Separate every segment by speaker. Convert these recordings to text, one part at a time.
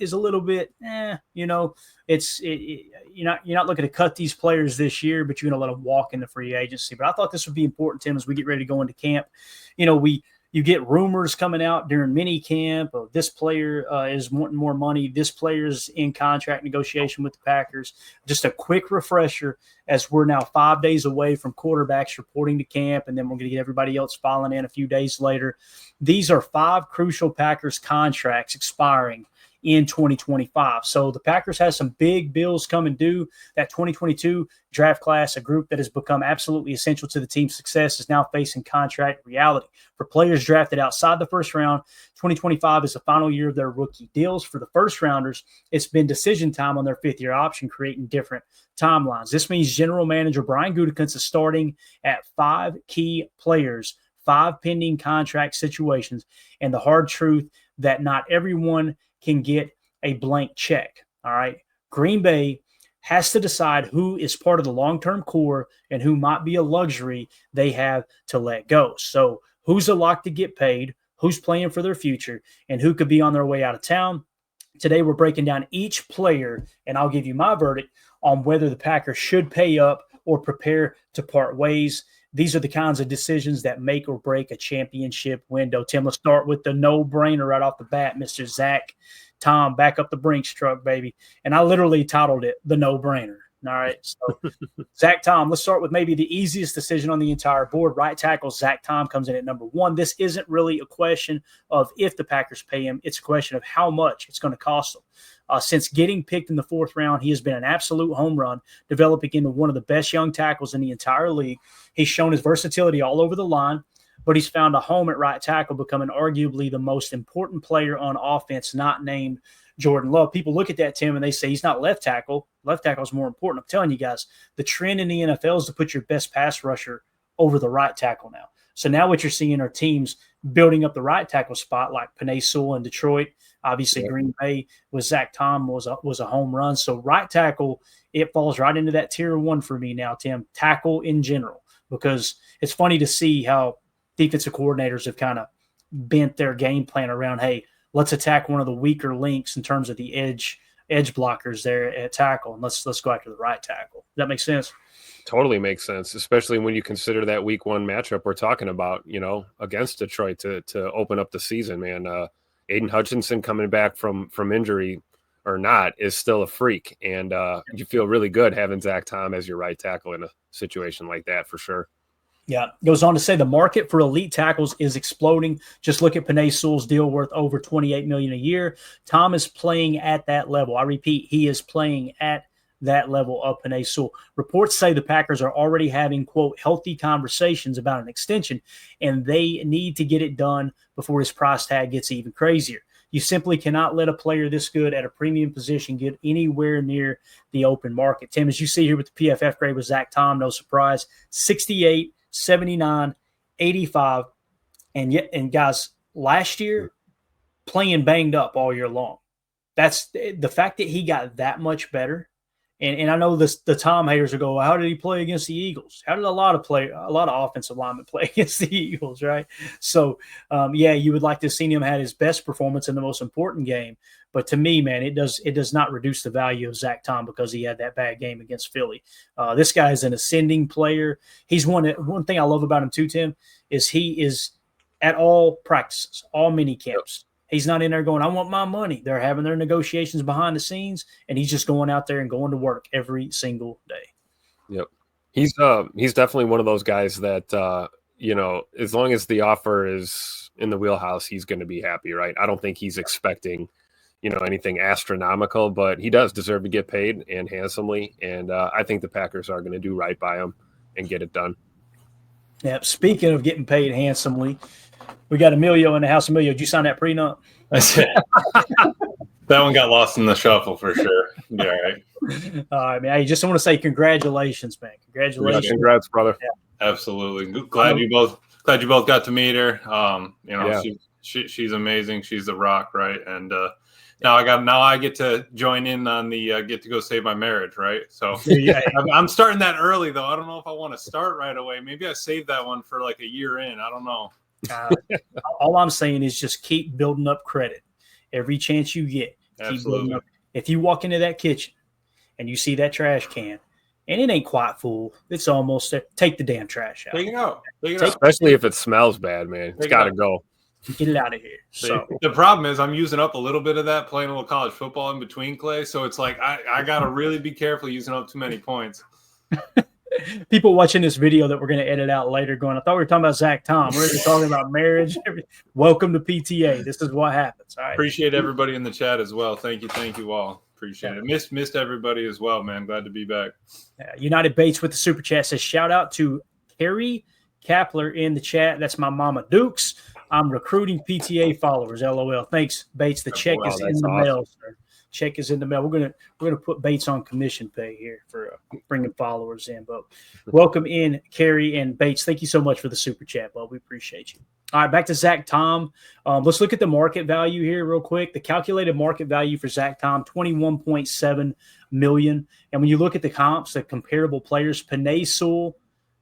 Speaker 1: is a little bit, you're not looking to cut these players this year, but you're going to let them walk into free agency. But I thought this would be important, Tim, as we get ready to go into camp. You get rumors coming out during mini camp of this player is wanting more money. This player's in contract negotiation with the Packers. Just a quick refresher, as we're now 5 days away from quarterbacks reporting to camp, and then we're going to get everybody else filing in a few days later. These are 5 crucial Packers contracts expiring in 2025. So the Packers have some big bills coming due. That 2022 draft class, a group that has become absolutely essential to the team's success, is now facing contract reality. For players drafted outside the first round, 2025 is the final year of their rookie deals. For the first rounders, it's been decision time on their 5th-year option, creating different timelines. This means General Manager Brian Gutekunst is starting at 5 key players, 5 pending contract situations, and the hard truth that not everyone can get a blank check. All right. Green Bay has to decide who is part of the long-term core and who might be a luxury they have to let go. So who's a lock to get paid, who's playing for their future, and who could be on their way out of town. Today, we're breaking down each player, and I'll give you my verdict on whether the Packers should pay up or prepare to part ways. These are the kinds of decisions that make or break a championship window. Tim, let's start with the no-brainer right off the bat, Mr. Zack Tom, back up the Brinks truck, baby. And I literally titled it the no-brainer. All right. So, Zack Tom, let's start with maybe the easiest decision on the entire board. Right tackle Zack Tom comes in at number 1. This isn't really a question of if the Packers pay him. It's a question of how much it's going to cost them. Since getting picked in the 4th round, he has been an absolute home run, developing into one of the best young tackles in the entire league. He's shown his versatility all over the line, but he's found a home at right tackle, becoming arguably the most important player on offense, not named Jordan Love. People look at that, Tim, and they say he's not left tackle. Left tackle is more important. I'm telling you guys, the trend in the NFL is to put your best pass rusher over the right tackle now. So now what you're seeing are teams building up the right tackle spot, like Penei Sewell in Detroit. Obviously, yeah. Green Bay with Zack Tom was a home run. So right tackle, it falls right into that tier 1 for me now, Tim. Tackle in general, because it's funny to see how defensive coordinators have kind of bent their game plan around, hey, let's attack one of the weaker links in terms of the edge blockers there at tackle, and let's go after the right tackle. Does that make sense?
Speaker 2: Totally makes sense, especially when you consider that week 1 matchup we're talking about, against Detroit to open up the season, man. Aiden Hutchinson coming back from injury or not is still a freak, and you feel really good having Zack Tom as your right tackle in a situation like that for sure.
Speaker 1: Yeah, goes on to say the market for elite tackles is exploding. Just look at Penei Sewell's deal worth over $28 million a year. Tom is playing at that level. I repeat, he is playing at that level of Penei Sewell. Reports say the Packers are already having, quote, healthy conversations about an extension, and they need to get it done before his price tag gets even crazier. You simply cannot let a player this good at a premium position get anywhere near the open market. Tim, as you see here with the PFF grade with Zack Tom, no surprise, 68, 79, 85, and guys, last year playing banged up all year long. That's the fact that he got that much better. And I know the Tom haters will go, well, how did he play against the Eagles? How did a lot of offensive linemen play against the Eagles, right? So, you would like to have seen him had his best performance in the most important game. But to me, man, it does not reduce the value of Zack Tom because he had that bad game against Philly. This guy is an ascending player. He's one thing I love about him too, Tim, is he is at all practices, all mini camps. He's not in there going, I want my money. They're having their negotiations behind the scenes, and he's just going out there and going to work every single day.
Speaker 2: Yep. He's definitely one of those guys that, as long as the offer is in the wheelhouse, he's going to be happy, right? I don't think he's expecting, anything astronomical, but he does deserve to get paid and handsomely. And I think the Packers are going to do right by him and get it done.
Speaker 1: Yeah. Speaking of getting paid handsomely, we got Emilio in the house. Emilio, did you sign that prenup?
Speaker 3: That's it. That one got lost in the shuffle for sure. Yeah, all right.
Speaker 1: All right, man. I just want to say congratulations, man. Congratulations.
Speaker 2: Yeah, congrats, brother.
Speaker 3: Yeah. Absolutely. Glad you both got to meet her. She's amazing. She's the rock, right? And now I get to join in on the get to go save my marriage, right? So yeah. I'm starting that early though. I don't know if I want to start right away. Maybe I save that one for like a year in. I don't know.
Speaker 1: All I'm saying is just keep building up credit every chance you get. Keep building up. If you walk into that kitchen and you see that trash can and it ain't quite full, it's almost there, take the damn trash out.
Speaker 3: Take it out.
Speaker 2: Especially if it smells bad, man. It's got to go.
Speaker 1: Get it out of here. So
Speaker 3: the problem is I'm using up a little bit of that playing a little college football in between, Clay. So it's like I got to really be careful using up too many points.
Speaker 1: People watching this video that we're going to edit out later going, I thought we were talking about Zack Tom. We're talking about marriage. Welcome to PTA. This is what happens. All right.
Speaker 3: Appreciate everybody in the chat as well. Thank you all. Appreciate it. Missed everybody as well, man. Glad to be back.
Speaker 1: United Bates with the super chat says, shout out to Carrie Kapler in the chat. That's my mama Dukes. I'm recruiting PTA followers. LOL. Thanks, Bates. The check is in the mail, sir. Check is in the mail. We're gonna put Bates on commission pay here for bringing followers in. But welcome in, Carrie and Bates. Thank you so much for the super chat, bud. We appreciate you. All right, back to Zack Tom. Let's look at the market value here real quick. The calculated market value for Zack Tom, $21.7 million. And when you look at the comps, the comparable players, Penei Sewell,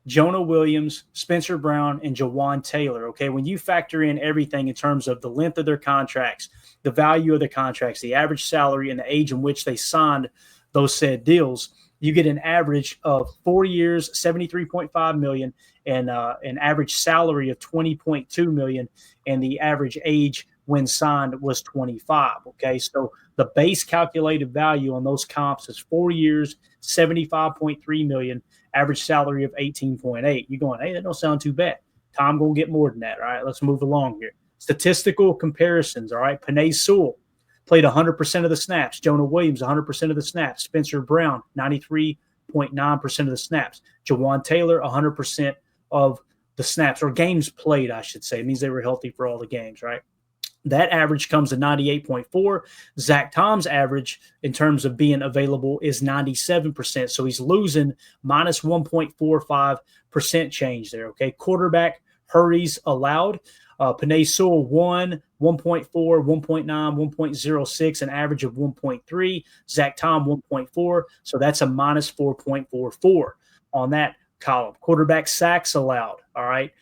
Speaker 1: Jonah Williams, Spencer Brown, and Jawan Taylor. Okay, when you factor in everything in terms of the length of their contracts, the value of their contracts, the average salary, and the age in which they signed those said deals, you get an average of 4 years, $73.5 million, and an average salary of $20.2 million, and the average age when signed was 25. Okay, so the base calculated value on those comps is 4 years, $75.3 million. Average salary of 18.8. You're going, hey, that don't sound too bad. Tom gonna get more than that. All right, let's move along here. Statistical comparisons. All right, Penei Sewell played 100% of the snaps. Jonah Williams 100% of the snaps. Spencer Brown 93.9% of the snaps. Jawan Taylor 100% of the snaps, or games played, I should say. It means they were healthy for all the games, right? That average comes to 98.4. Zack Tom's average in terms of being available is 97%. So he's losing minus 1.45% change there. Okay. Quarterback hurries allowed. Penei Sewell 1.4, 1.9, 1.06, an average of 1.3. Zack Tom 1.4. So that's a minus 4.44 on that column. Quarterback sacks allowed. All right.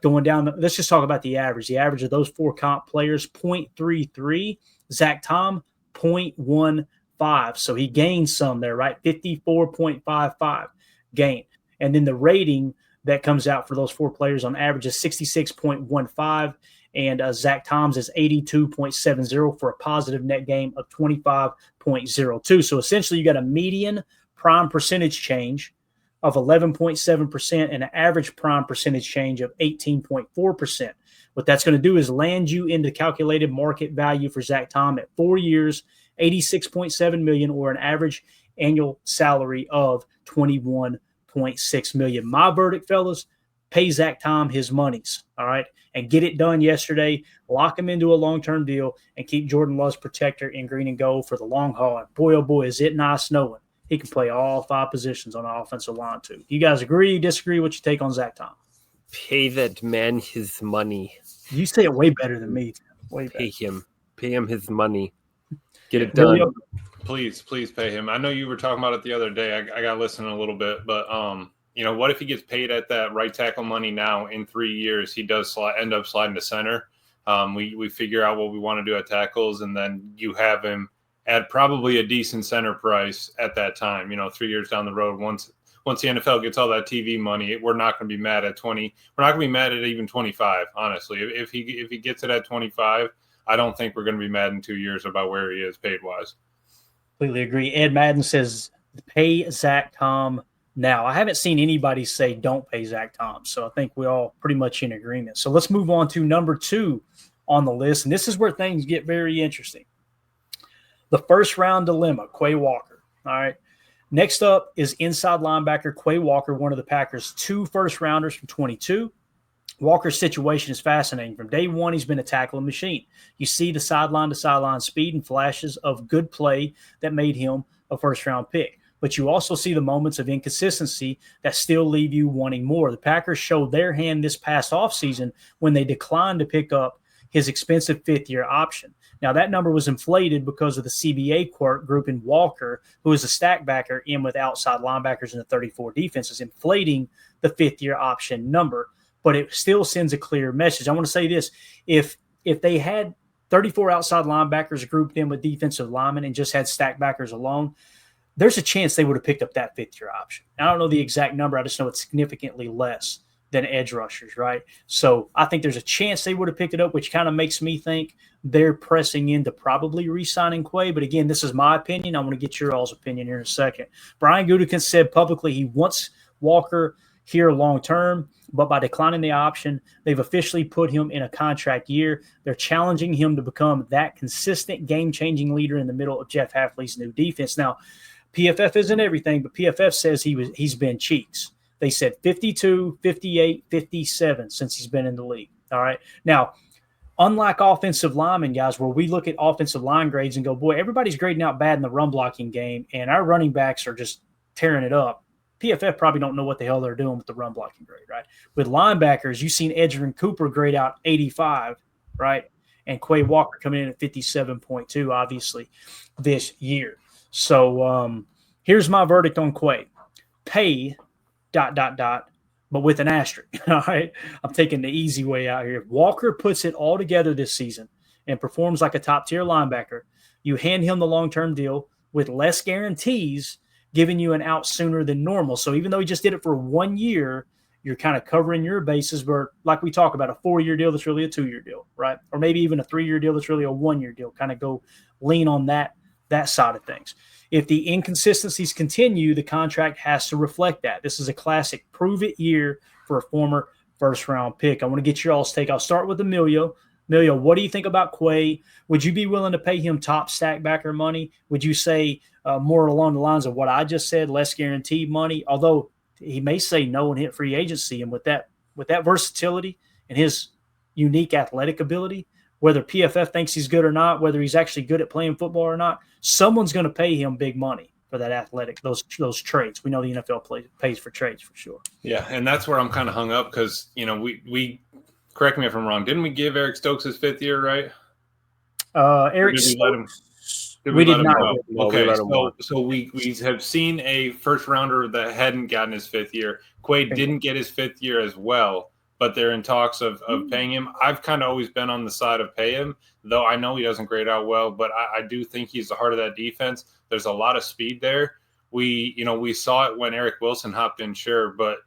Speaker 1: Going down, let's just talk about the average. The average of those four comp players, 0.33. Zack Tom, 0.15. So he gained some there, right? 54.55 gain. And then the rating that comes out for those four players on average is 66.15. And Zack Tom's is 82.70 for a positive net gain of 25.02. So essentially you got a median prime percentage change of 11.7% and an average prime percentage change of 18.4%. What that's going to do is land you into calculated market value for Zack Tom at 4 years, $86.7 million, or an average annual salary of $21.6 million. My verdict, fellas, pay Zack Tom his monies, all right, and get it done yesterday. Lock him into a long-term deal and keep Jordan Love's protector in green and gold for the long haul. And boy, oh boy, is it nice knowing he can play all five positions on the offensive line, too. You guys agree, disagree? What's your take on Zack Tom?
Speaker 2: Pay that man his money.
Speaker 1: You say it way better than me. Way better.
Speaker 2: Pay him his money. Get it done.
Speaker 3: Please pay him. I know you were talking about it the other day. I got listening a little bit, but what if he gets paid at that right tackle money now? In 3 years, he does end up sliding to center. We figure out what we want to do at tackles, and then you have him at probably a decent center price at that time. 3 years down the road, once the NFL gets all that TV money, we're not going to be mad at 20. We're not going to be mad at even 25. Honestly, if he gets it at 25, I don't think we're going to be mad in 2 years about where he is paid wise.
Speaker 1: Completely agree. Ed Madden says pay Zack Tom now. I haven't seen anybody say don't pay Zack Tom, so I think we're all pretty much in agreement. So let's move on to number 2 on the list, and this is where things get very interesting. The first round dilemma, Quay Walker. All right. Next up is inside linebacker Quay Walker, one of the Packers' 2 first-rounders from 22. Walker's situation is fascinating. From day one, he's been a tackling machine. You see the sideline-to-sideline speed and flashes of good play that made him a first-round pick. But you also see the moments of inconsistency that still leave you wanting more. The Packers showed their hand this past offseason when they declined to pick up his expensive fifth-year option. Now, that number was inflated because of the CBA quirk grouping Walker, who is a stack backer, in with outside linebackers in the 34 defenses, inflating the fifth-year option number. But it still sends a clear message. I want to say this. If they had 34 outside linebackers grouped in with defensive linemen and just had stack backers alone, there's a chance they would have picked up that fifth-year option. I don't know the exact number. I just know it's significantly less than edge rushers, right? So I think there's a chance they would have picked it up, which kind of makes me think they're pressing into probably re-signing Quay. But again, this is my opinion. I want to get your all's opinion here in a second. Brian Gutekunst said publicly he wants Walker here long-term, but by declining the option, they've officially put him in a contract year. They're challenging him to become that consistent game-changing leader in the middle of Jeff Hafley's new defense. Now, PFF isn't everything, but PFF says he's been cheeks. They said 52, 58, 57 since he's been in the league. All right. Now, unlike offensive linemen, guys, where we look at offensive line grades and go, boy, everybody's grading out bad in the run blocking game, and our running backs are just tearing it up. PFF probably don't know what the hell they're doing with the run blocking grade, right? With linebackers, you've seen Edgerrin Cooper grade out 85, right? And Quay Walker coming in at 57.2, obviously, this year. So here's my verdict on Quay. Pay – but with an asterisk. All right. I'm taking the easy way out here. If Walker puts it all together this season and performs like a top tier linebacker, you hand him the long-term deal with less guarantees, giving you an out sooner than normal. So even though he just did it for 1 year, you're kind of covering your bases, where like we talk about a 4-year deal that's really a 2-year deal, right? Or maybe even a 3-year deal that's really a 1-year deal. Kind of go lean on that side of things. If the inconsistencies continue, the contract has to reflect that. This is a classic prove-it year for a former first-round pick. I want to get your all's take. I'll start with Emilio. Emilio, what do you think about Quay? Would you be willing to pay him top stack backer money? Would you say more along the lines of what I just said, less guaranteed money? Although he may say no and hit free agency, and with that versatility and his unique athletic ability, whether PFF thinks he's good or not, whether he's actually good at playing football or not, someone's going to pay him big money for that athletic, those traits. We know the NFL pays for traits for sure.
Speaker 3: Yeah, and that's where I'm kind of hung up because, we correct me if I'm wrong. Didn't we give Eric Stokes his 5th year, right?
Speaker 1: Eric Stokes. We did not.
Speaker 3: Okay, so we have seen a first rounder that hadn't gotten his 5th year. Quay didn't get his 5th year as well, but they're in talks of paying him. I've kind of always been on the side of pay him, though I know he doesn't grade out well, but I do think he's the heart of that defense. There's a lot of speed there. We saw it when Eric Wilson hopped in, sure, but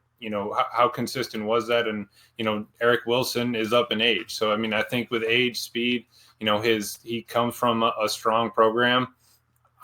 Speaker 3: how consistent was that? And Eric Wilson is up in age, so I mean, I think with age, speed, he comes from a strong program.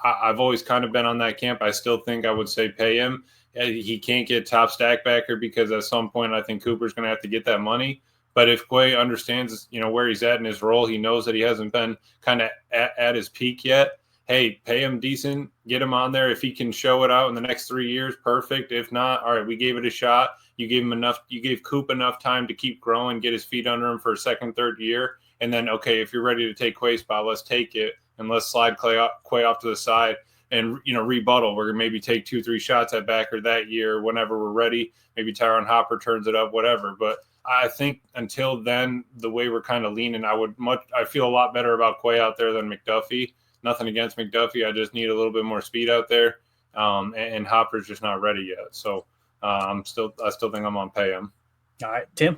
Speaker 3: I've always kind of been on that camp. I still think I would say pay him. He can't get top stack backer because at some point I think Cooper's going to have to get that money. But if Quay understands, where he's at in his role, he knows that he hasn't been kind of at his peak yet. Hey, pay him decent, get him on there. If he can show it out in the next 3 years, perfect. If not, all right, we gave it a shot. You gave Coop enough time to keep growing, get his feet under him for a second, third year. And then, okay, if you're ready to take Quay's spot, let's take it and let's slide Quay off to the side and, rebuttal. We're going to maybe take 2-3 shots at backer that year whenever we're ready. Maybe Tyron Hopper turns it up, whatever. But I think until then, the way we're kind of leaning, I feel a lot better about Quay out there than McDuffie. Nothing against McDuffie. I just need a little bit more speed out there. And Hopper's just not ready yet. So I still think I'm on pay him.
Speaker 1: All right, Tim.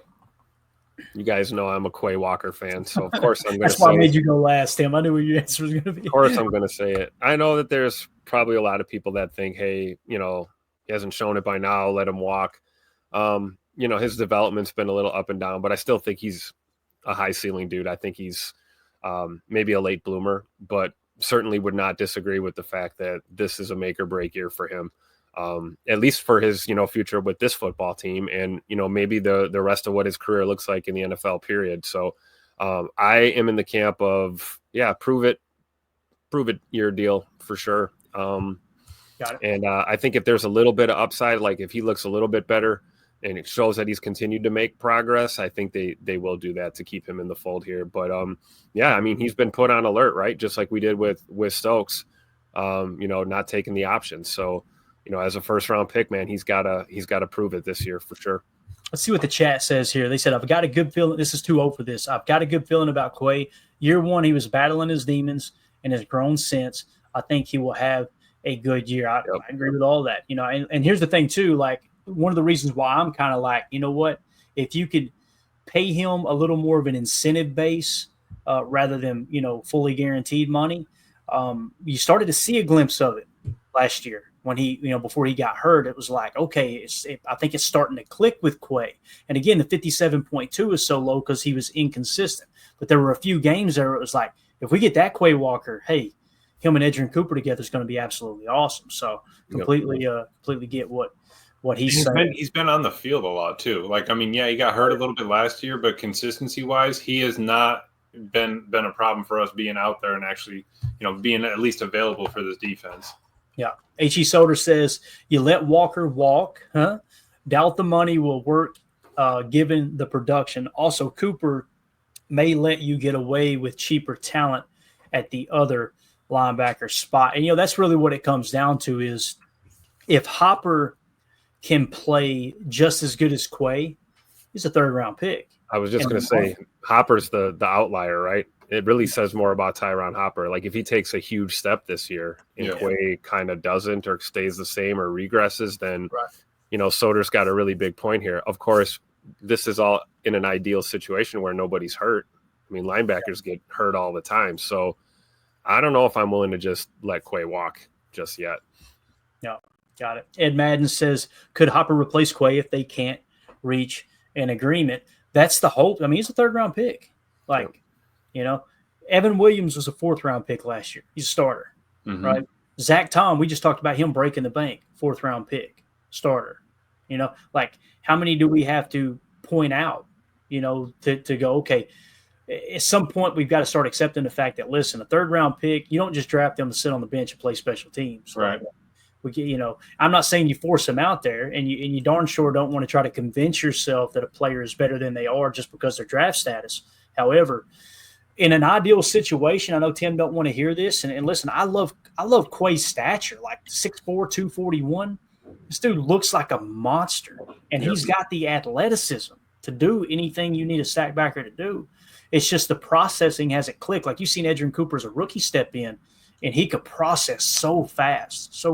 Speaker 2: You guys know I'm a Quay Walker fan, so of course I'm going to say it.
Speaker 1: That's why I made you go last, Tim. I knew what your answer was going to be.
Speaker 2: Of course I'm going to say it. I know that there's probably a lot of people that think, hey, he hasn't shown it by now, let him walk. His development's been a little up and down, but I still think he's a high ceiling dude. I think he's maybe a late bloomer, but certainly would not disagree with the fact that this is a make or break year for him. At least for his, future with this football team and, maybe the rest of what his career looks like in the NFL period. So I am in the camp of, prove it your deal for sure.
Speaker 1: Got it.
Speaker 2: And I think if there's a little bit of upside, like if he looks a little bit better and it shows that he's continued to make progress, I think they will do that to keep him in the fold here. But he's been put on alert, right? Just like we did with Stokes, not taking the options. So, as a first round pick, man, he's got to prove it this year for sure.
Speaker 1: Let's see what the chat says here. They said, I've got a good feeling. This is too old for this. I've got a good feeling about Quay. Year one, he was battling his demons and has grown since. I think he will have a good year. I agree with all that. And here's the thing too, like one of the reasons why I'm kind of like, you know what, if you could pay him a little more of an incentive base rather than, fully guaranteed money. You started to see a glimpse of it last year when he, before he got hurt. It was like, okay, I think it's starting to click with Quay. And again, the 57.2 is so low because he was inconsistent. But there were a few games there where it was like, if we get that Quay Walker, hey, him and Edgerrin Cooper together is going to be absolutely awesome. So completely get what he's saying.
Speaker 3: He's been on the field a lot too. Like, I mean, yeah, he got hurt a little bit last year, but consistency wise, he has not been a problem for us being out there and actually, being at least available for this defense.
Speaker 1: Yeah. H.E. Soder says, you let Walker walk, huh? Doubt the money will work given the production. Also, Cooper may let you get away with cheaper talent at the other linebacker spot. And, that's really what it comes down to is if Hopper can play just as good as Quay, he's a third-round pick.
Speaker 2: I was just going to say, Hopper's the outlier, right? It really says more about Tyron Hopper. Like, if he takes a huge step this year and Quay kind of doesn't or stays the same or regresses, then, Soder's got a really big point here. Of course, this is all in an ideal situation where nobody's hurt. I mean, linebackers get hurt all the time. So I don't know if I'm willing to just let Quay walk just yet.
Speaker 1: No, got it. Ed Madden says, could Hopper replace Quay if they can't reach an agreement? That's the hope. I mean, he's a third-round pick. Evan Williams was a fourth-round pick last year. He's a starter, right? Zack Tom, we just talked about him breaking the bank, fourth-round pick, starter. How many do we have to point out, to go, okay, at some point we've got to start accepting the fact that, listen, a third-round pick, you don't just draft them to sit on the bench and play special teams.
Speaker 3: Right.
Speaker 1: I'm not saying you force them out there, and you darn sure don't want to try to convince yourself that a player is better than they are just because their draft status. However, in an ideal situation, I know Tim don't want to hear this, and listen, I love Quay's stature, like 6'4", 241. This dude looks like a monster, and he's got the athleticism to do anything you need a sackbacker to do. It's just the processing hasn't clicked. Like, you've seen Edgerrin Cooper as a rookie step in, and he could process so fast.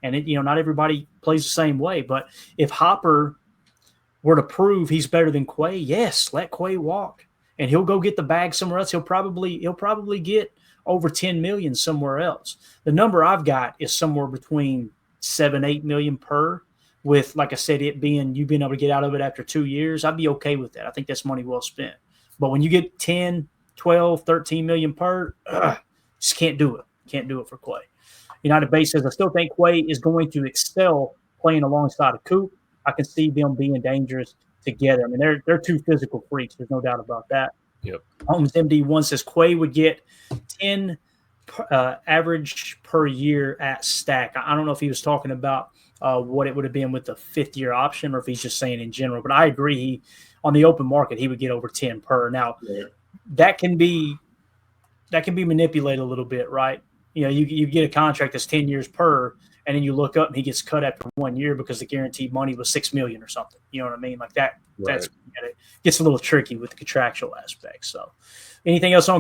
Speaker 1: And not everybody plays the same way. But if Hopper were to prove he's better than Quay, yes, let Quay walk, and he'll go get the bag somewhere else. He'll probably get over $10 million somewhere else. The number I've got is somewhere between $7-8 million per. With, like I said, you being able to get out of it after 2 years, I'd be okay with that. I think that's money well spent. But when you get 10, 12, 13 million per, just can't do it. Can't do it for Quay. United Base says, I still think Quay is going to excel playing alongside of Coop. I can see them being dangerous together. I mean, they're two physical freaks. There's no doubt about that.
Speaker 2: Yep.
Speaker 1: Holmes MD1 says Quay would get 10 average per year at stack. I don't know if he was talking about what it would have been with the fifth-year option or if he's just saying in general. But I agree, on the open market, he would get over 10 per. Now, that can be manipulated a little bit, right? You get a contract that's 10 years per, and then you look up and he gets cut after 1 year because the guaranteed money was $6 million or something. You know what I mean? Like that. Right. It gets a little tricky with the contractual aspect. So, anything else on